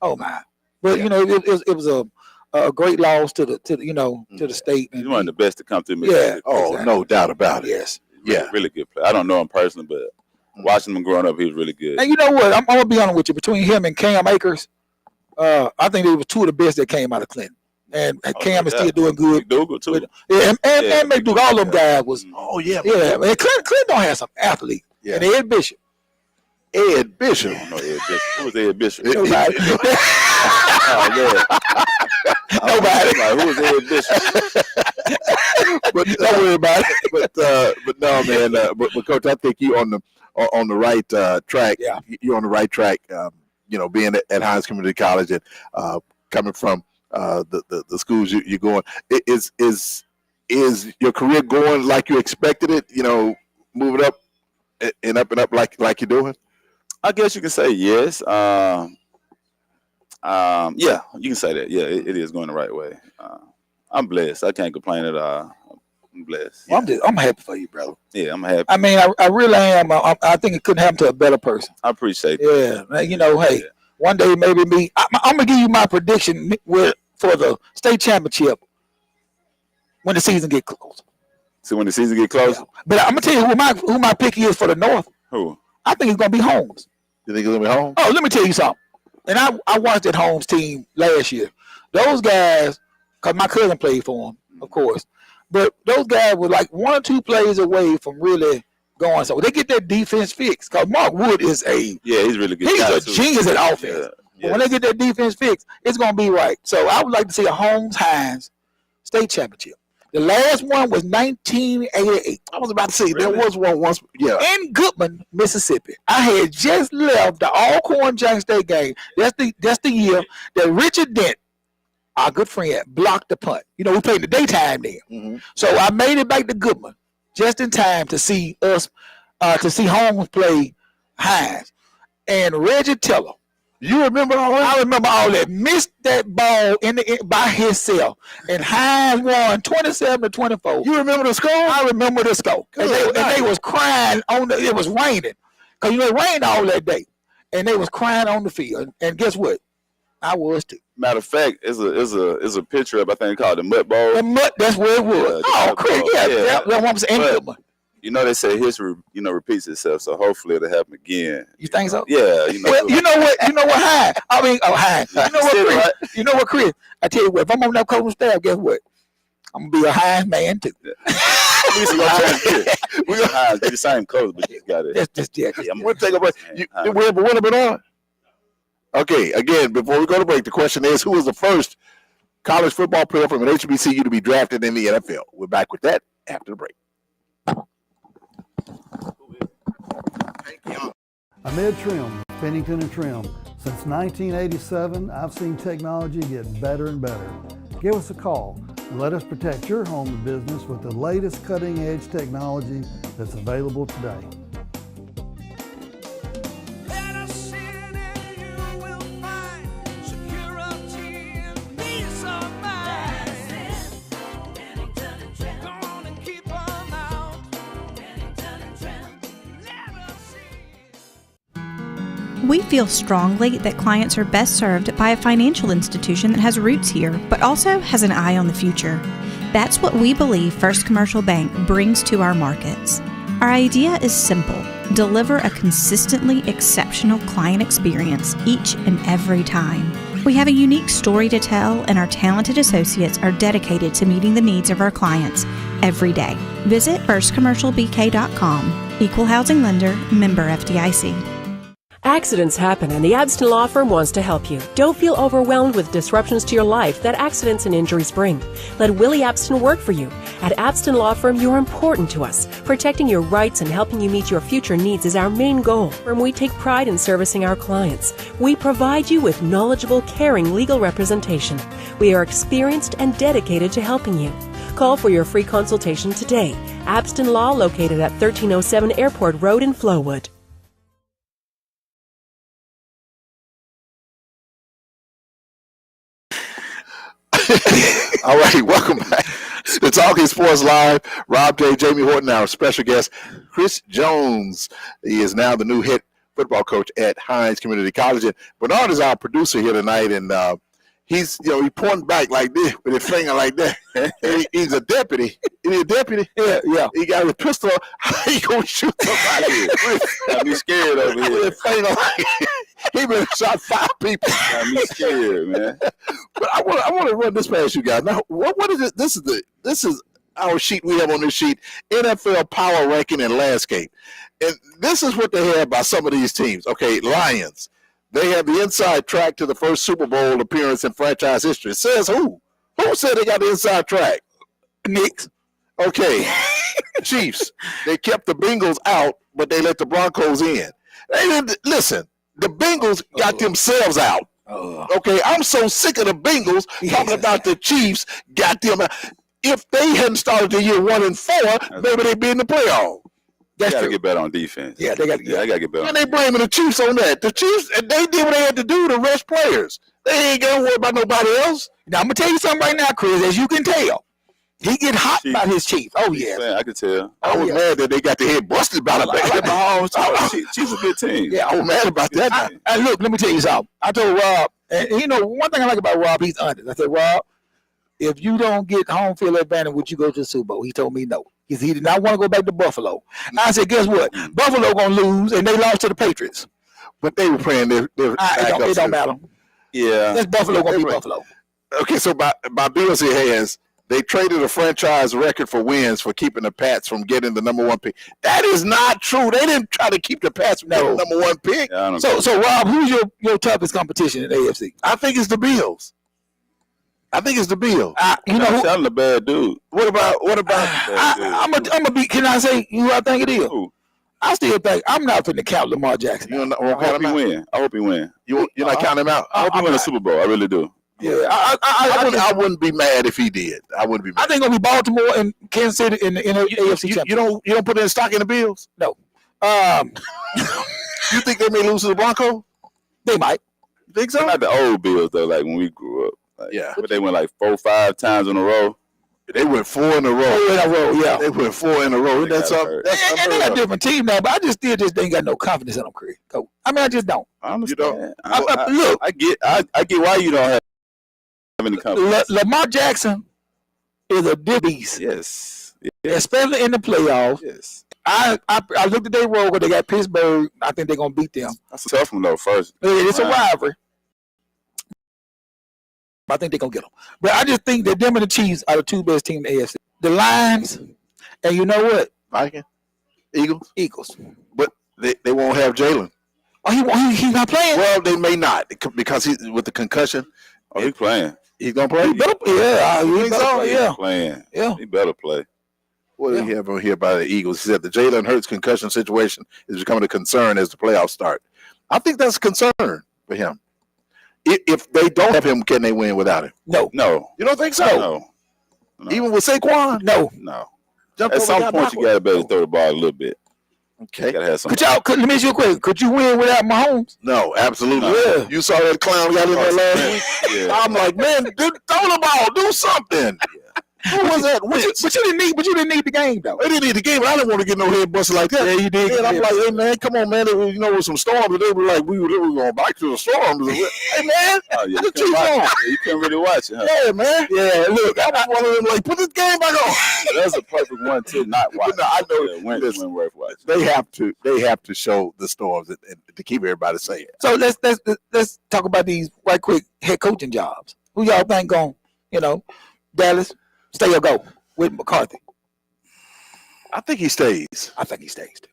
Oh my! But it was a great loss to the state. He's one of the best to come through. Yeah. Oh, exactly. No doubt about it. Yes. Really good player. I don't know him personally, but watching him growing up, he was really good. And you know what? I'm gonna be honest with you. Between him and Cam Akers, I think they were two of the best that came out of Clinton. And Cam is still doing good. McDougal too. And McDougal, all them guys was. Oh yeah. Yeah. And Clinton don't have some athlete. Yeah. And Ed Bishop. Ed Bishop. No, Ed Bishop. Who was Ed Bishop? Nobody. Nobody. Who was Ed Bishop? But don't worry about it. But no, man. But Coach, I think you on the right track. Yeah. You're on the right track. Being at Hinds Community College and coming from the schools you're going, is your career going like you expected it? Moving up and up like you're doing. I guess you can say yes. Yeah, you can say that. Yeah, it is going the right way. I'm blessed. I can't complain at all. I'm blessed. Well, I'm happy for you, brother. Yeah, I'm happy. I mean, I really am. I think it couldn't happen to a better person. I appreciate that. Yeah, hey, one day maybe me. I'm gonna give you my prediction for the state championship when the season get close. So when the season get close, but I'm gonna tell you who my pick is for the North. Who? I think it's gonna be Holmes. You think it's gonna be Holmes? Oh, let me tell you something. And I watched that Holmes team last year. Those guys, because my cousin played for them, of course. But those guys were like 1 or 2 plays away from really going. So they get their defense fixed. Because Mark Wood is he's really good. He's a genius at offense. Yeah. But when they get their defense fixed, it's going to be right. So I would like to see a Holmes-Hinds state championship. The last one was 1988. I was about to say, there was one once. Yeah. In Goodman, Mississippi. I had just left the Alcorn Jackson State game. That's the year that Richard Dent, our good friend, blocked the punt. We played in the daytime then. Mm-hmm. So I made it back to Goodman just in time to see Holmes play Hinds. And Reggie Tiller. You remember all that? I remember all that. Missed that ball by himself. And Hinds won 27-24. You remember the score? I remember the score. And they was crying it was raining. Because it rained all that day. And they was crying on the field. And guess what? I was too. Matter of fact, it's a picture of, I think, called the Mud Bowl. The Mud, that's where it was. Chris, that's what I'm saying. They say history, repeats itself. So hopefully it'll happen again. You think so? Yeah. Well, you know what, Hinds? Hinds. You know what, Chris? I tell you what, if I'm on that coaching staff, guess what? I'm gonna be a Hinds man too. We're gonna be the same coach, but you got it. That's just I'm gonna take a break. We're been on. Okay, again, before we go to break, the question is, who was the first college football player from an HBCU to be drafted in the NFL? We're back with that after the break. I'm Ed Trim, Pennington & Trim. Since 1987, I've seen technology get better and better. Give us a call. and let us protect your home and business with the latest cutting-edge technology that's available today. We feel strongly that clients are best served by a financial institution that has roots here, but also has an eye on the future. That's what we believe First Commercial Bank brings to our markets. Our idea is simple: deliver a consistently exceptional client experience each and every time. We have a unique story to tell, and our talented associates are dedicated to meeting the needs of our clients every day. Visit firstcommercialbk.com. Equal housing lender, member FDIC. Accidents happen, and the Abston Law Firm wants to help you. Don't feel overwhelmed with disruptions to your life that accidents and injuries bring. Let Willie Abston work for you. At Abston Law Firm, you're important to us. Protecting your rights and helping you meet your future needs is our main goal. And we take pride in servicing our clients. We provide you with knowledgeable, caring legal representation. We are experienced and dedicated to helping you. Call for your free consultation today. Abston Law, located at 1307 Airport Road in Flowood. All right, welcome back to Talking Sports Live. Rob J, Jamie Horton, our special guest, Chris Jones. He is now the new head football coach at Hinds Community College. And Bernard is our producer here tonight, and he's, he pointing back like this with his finger like that. He's a deputy. He's a deputy. Yeah. He got a pistol. How you gonna shoot somebody? Got me scared over here. With his finger like he been shot 5 people. Got me scared, man. But I want to run this past you guys. Now, what is it? This is our sheet we have on this sheet: NFL power ranking and landscape. And this is what they have by some of these teams. Okay, Lions. They have the inside track to the first Super Bowl appearance in franchise history. It says who? Who said they got the inside track? Knicks. Okay. Chiefs. They kept the Bengals out, but they let the Broncos in. Listen, the Bengals got themselves out. Okay, I'm so sick of the Bengals talking about the Chiefs got them out. If they hadn't started the year 1-4, maybe they'd be in the playoff. That's got to get better on defense. Yeah, they got to get better. And they blaming the Chiefs on that. The Chiefs, they did what they had to do to rest players. They ain't gonna worry about nobody else. Now I'm gonna tell you something right now, Chris. As you can tell, he get hot about his Chiefs. Oh yeah, man, I can tell. I was mad that they got their head busted about it. Like Mahomes. Chiefs a good team. Yeah, I was mad about that. And look, let me tell you something. I told Rob, and one thing I like about Rob, he's honest. I said, Rob, if you don't get home field advantage, would you go to the Super Bowl? He told me no. He did not want to go back to Buffalo. I said, guess what? Buffalo gonna lose, and they lost to the Patriots. But they were playing their it don't matter. Yeah, that's Buffalo gonna be Buffalo. Okay, so by Bill's hands, they traded a franchise record for wins for keeping the Pats from getting the number 1 pick. That is not true. They didn't try to keep the Pats from getting the number 1 pick. Yeah, so Rob, who's your toughest competition in the AFC? I think it's the Bills. I'm a bad dude. What about? I'm gonna be. Can I say who I think it is? Who? I still think I'm not finna count Lamar Jackson. I hope he win. You're not counting him out. I hope he win the Super Bowl. I really do. Yeah, I wouldn't be mad if he did. I wouldn't be mad. I think it'll be Baltimore and Kansas City in the AFC Championship. You don't put any stock in the Bills? No. You think they may lose to the Broncos? They might. You think so? Not the old Bills though, like when we grew up. Yeah. But they went like 4-5 times in a row. They went 4 in a row. Yeah. They went 4 in a row. That's up. And they got a different team now, but I just still ain't got no confidence in them, Chris. So, I mean, I just don't. I understand. Look, I get why you don't have any confidence. Lamar Jackson is a beast. Yes. Especially in the playoffs. Yes. I looked at their road where they got Pittsburgh. I think they're gonna beat them. That's a tough one though. First, it's a rivalry. I think they're gonna get them, but I just think that them and the Chiefs are the 2 best teams in the AFC. The Lions, and you know what? Vikings, Eagles, but they won't have Jalen. Oh, he's not playing. Well, they may not because he's with the concussion. Oh, he's playing. He's gonna play. He better play. Yeah, playing. Yeah, he better play. What do you have on here by the Eagles? He said the Jalen Hurts concussion situation is becoming a concern as the playoffs start. I think that's a concern for him. If they don't have him, can they win without him? No. You don't think so? No. Even with Saquon? No. At some point, you got to better throw the ball a little bit. Okay. You got to have some. Let me ask you a question. Could you win without Mahomes? No, absolutely. Yeah. You saw that clown got in there last week? Yeah. I'm like, man, throw the ball. Do something. Who was that? But you didn't need the game though. They didn't need the game, but I didn't want to get no head busted like that. Yeah, you did. And I'm like, hey man, come on, man. With some storms, they were like, we were going back to the storms. Hey man, You couldn't really watch it, huh? Yeah, man. Yeah, look, I was one of them like, put this game back on. That's a perfect one to not watch. No, I know. When worth watching. They have to show the storms and to keep everybody safe. So let's talk about these right quick head coaching jobs. Who y'all think going? Dallas, stay or go with McCarthy? I think he stays. I think he stays too.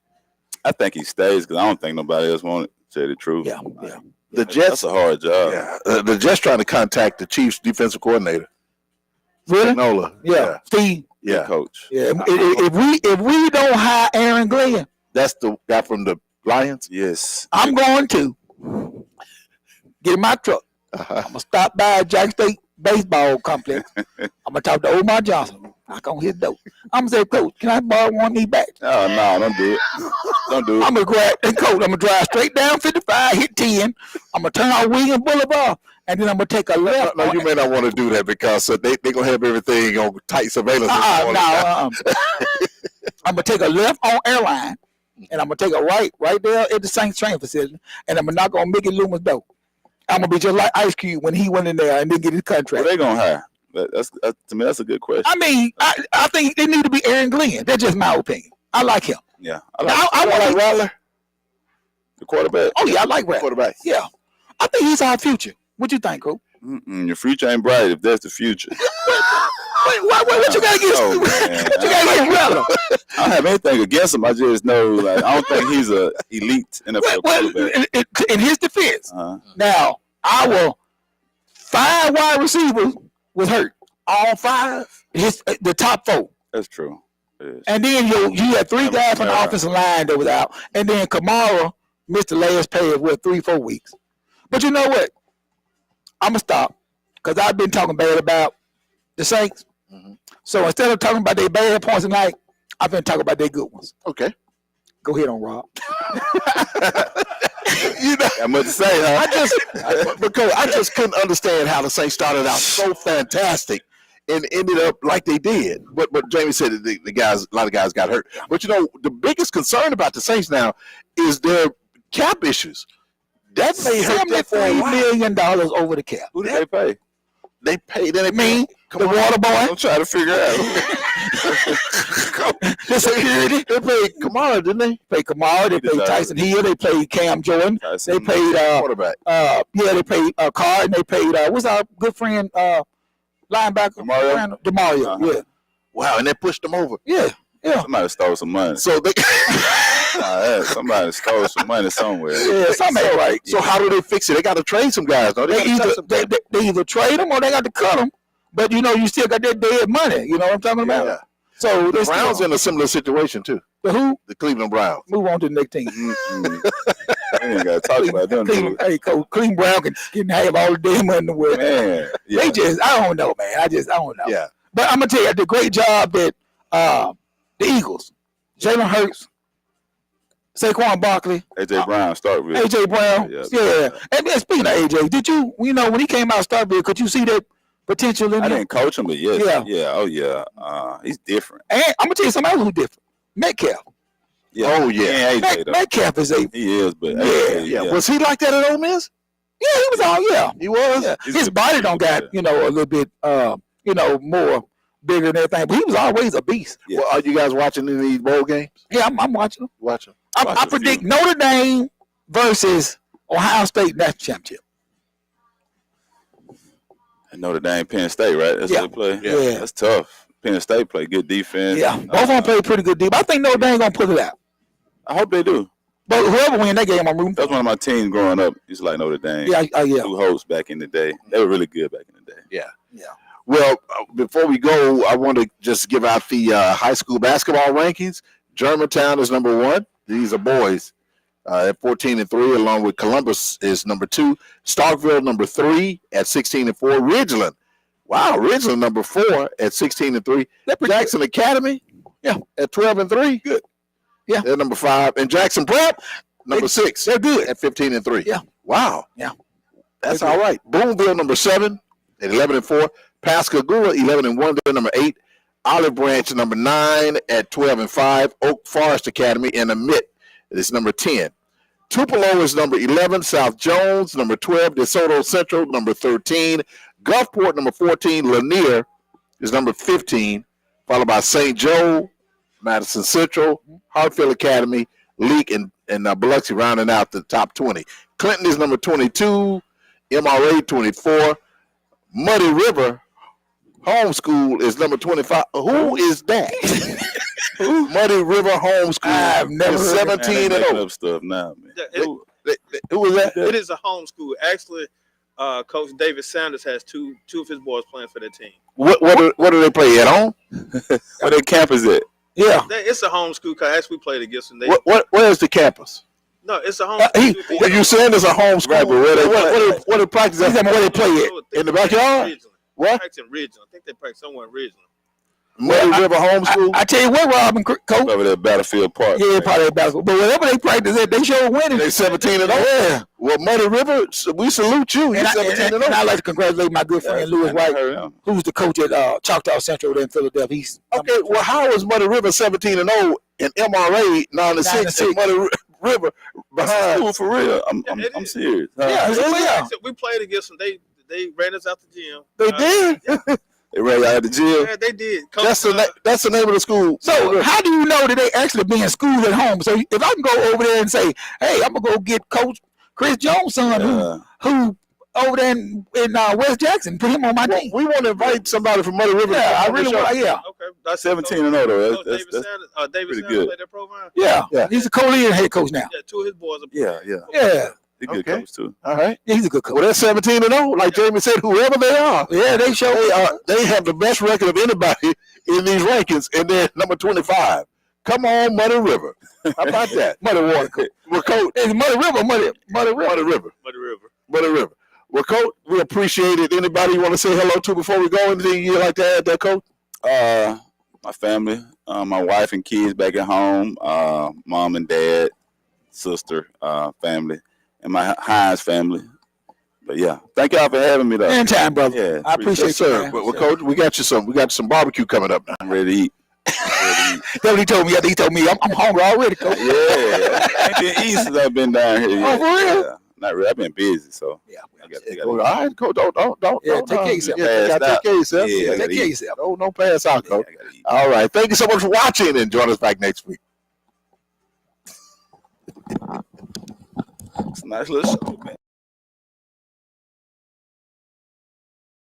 I think he stays because I don't think nobody else want to say the truth. Yeah. The Jets. That's a hard job. Yeah, the Jets trying to contact the Chiefs defensive coordinator. Really? Nola. Yeah. Steve. Yeah. Coach. Yeah. If we don't hire Aaron Glenn, That's the guy from the Lions. Yes. I'm going to get in my truck. I'm gonna stop by Jack State Baseball Complex. I'm gonna talk to Omar Johnson. Knock on his door. I'm gonna say, Coach, can I borrow one of these bats? Oh no, don't do it. Don't do it. I'm gonna grab and Coach. I'm gonna drive straight down 55, hit 10. I'm gonna turn on William Boulevard, and then I'm gonna take a left. No, you may not want to do that because they gonna have everything on tight surveillance. I'm gonna take a left on Airline, and I'm gonna take a right there at the Saints training facility, and I'm gonna knock on Mickey Loomis' door. I'm gonna be just like Ice Cube when he went in there and didn't get his contract. What they gonna hire? That's to me. That's a good question. I mean, I think they need to be Aaron Glenn. That's just my opinion. I like him. Yeah, I like Rattler, the quarterback. Oh yeah, I like Rattler. quarterback. Yeah, I think he's our future. What you think, Coach? Your future ain't bright if that's the future. What you gotta get? What you gotta get Rattler? I don't have anything against him. I just know, I don't think he's a elite NFL quarterback. In his defense, now our 5 wide receivers was hurt. All 5. The top 4. That's true. And then you had 3 guys from the offensive line that was out, and then Kamara missed the last pay of 3-4 weeks. But you know what? I'm gonna stop because I've been talking bad about the Saints. Mm-hmm. So instead of talking about their bad points tonight, I've been talking about their good ones. Okay, go ahead on Rob. That much to say, huh? I just couldn't understand how the Saints started out so fantastic and ended up like they did. But Jamie said that the guys, a lot of guys got hurt. But the biggest concern about the Saints now is their cap issues. That may hurt them for $3 million over the cap. Who did they pay? They paid the water boy. I'm trying to figure out. The security. They paid Kamara, didn't they? Paid Kamara. They paid Tyson Hill. They paid Cam Jordan. They paid quarterback. They paid Carr, and they paid what's our good friend linebacker Demario. Yeah. Wow, and they pushed them over. Yeah. Somebody stole some money. So they somebody stole some money somewhere. Yeah, something ain't right. So how do they fix it? They got to trade some guys. No, they either trade them or they got to cut them. But you still got that dead money. You know what I'm talking about? Yeah. So the Browns in a similar situation too. The who? The Cleveland Browns. Move on to the next team. We ain't got to talk about them. Cleveland Brown can have all the damn money in the world. Man, yeah. I don't know, man. I don't know. Yeah. But I'm gonna tell you the great job that the Eagles, Jalen Hurts, Saquon Barkley, AJ Brown start with AJ Brown. Yeah. And speaking of AJ, did you when he came out of Starkville, could you see that potential in him? I didn't coach him, but yes. Yeah. Oh yeah. He's different. And I'm gonna tell you something else who's different. Metcalf. Yeah. Oh yeah. Metcalf is a. He is, but yeah. Was he like that at Ole Miss? Yeah, he was all. Yeah, he was. Yeah. His body don't got a little bit more bigger than everything, but he was always a beast. Yeah. Well, are you guys watching any of these bowl games? Yeah, I'm watching them. Watching. I predict Notre Dame versus Ohio State national championship. And Notre Dame, Penn State, right? That's what they play. Yeah, that's tough. Penn State play good defense. Yeah, both of them play pretty good defense. I think Notre Dame gonna pull it out. I hope they do. But whoever win that game, I'm rooting for. That's one of my teams growing up. Used to like Notre Dame. Yeah. Two Holtz back in the day. They were really good back in the day. Yeah. Well, before we go, I want to just give out the high school basketball rankings. Germantown is number 1. These are boys at 14-3, along with Columbus is number 2. Starkville number 3 at 16-4. Ridgeland Wow, Ridgeland number 4 at 16-3. Jackson Academy, at 12-3. Good. Yeah. They're number 5. And Jackson Prep, number 6. They're good at 15-3. Yeah. Wow. Yeah. That's all right. Boonville number 7 at 11-4. Pascagoula 11-1. They're number 8. Olive Branch number 9 at 12-5. Oak Forest Academy in the mid is number 10. Tupelo is number 11. South Jones number 12. DeSoto Central number 13. Gulfport number 14. Lanier is number 15, followed by St. Joe, Madison Central, Hartfield Academy, Leak, and Biloxi rounding out the top 20. Clinton is number 22. MRA 24. Muddy River Homeschool is number 25. Who is that? Muddy River Homeschool. I've never is 17 and 0. Stuff now, man. Who was that? It is a homeschool. Actually, Coach David Sanders has two of his boys playing for their team. What do they play at home? Where their campus at? Yeah. It's a homeschool because actually we played against them. Where is the campus? No, it's a homeschool. You saying it's a homeschool? Right, but where they practice at? Where they play it? In the backyard? What? Practice in Ridgeland. I think they practice somewhere in Ridgeland. Muddy River Homeschool? I tell you what, Robin, Coach. Over there, Battlefield Park. Yeah, probably at Battlefield. But wherever they practice at, they show winning. They 17 and 0. Yeah. Well, Muddy River, we salute you. You're 17 and 0. And I'd like to congratulate my good friend Lewis White, who's the coach at Choctaw Central there in Philadelphia. Okay, well, how is Muddy River 17 and 0 and MRA 9-6 and Muddy River behind? School for real. I'm serious. We played against them. They ran us out the gym. They did? They ran out the gym? Yeah, they did. That's the name of the school. So how do you know that they actually be in school at home? So if I can go over there and say, hey, I'm going to go get Coach Chris Jones' son who over there in West Jackson, put him on my team. We want to invite somebody from Muddy River. Yeah, I really want to. Yeah. Okay. That's 17 and 0 though. David Sanders pretty Sanders good. played that program. Yeah. He's a co-lead head coach now. Yeah, two of his boys are Yeah. He's a good coach too. All right. Yeah, he's a good coach. Well, they're 17 and 0, like Jamie said. Whoever they are, they show they have the best record of anybody in these rankings, and they're number 25. Come on, Muddy River. How about that? Muddy Water Coach. Well, Coach, It's Muddy River. Muddy River. Well, Coach, we appreciate it. Anybody you want to say hello to before we go? Anything you like to add there, Coach? My family, my wife and kids back at home, mom and dad, sister, family, and my Hinds family. But yeah, thank y'all for having me though. Anytime, brother. Yeah, I appreciate it, sir. Well, Coach, we got you some barbecue coming up now. I'm ready to eat. That's what he told me. He told me I'm hungry already, Coach. Yeah, I ain't been eating since I've been down here. Oh, for real? Yeah. Not really. I've been busy, so Yeah. All right, Coach. Don't. Yeah, take care of yourself. Yeah, take care of yourself. Yeah, Take care of yourself. Don't pass out, Coach. I gotta eat. All right. Thank you so much for watching, and join us back next week. It's a nice little show, man.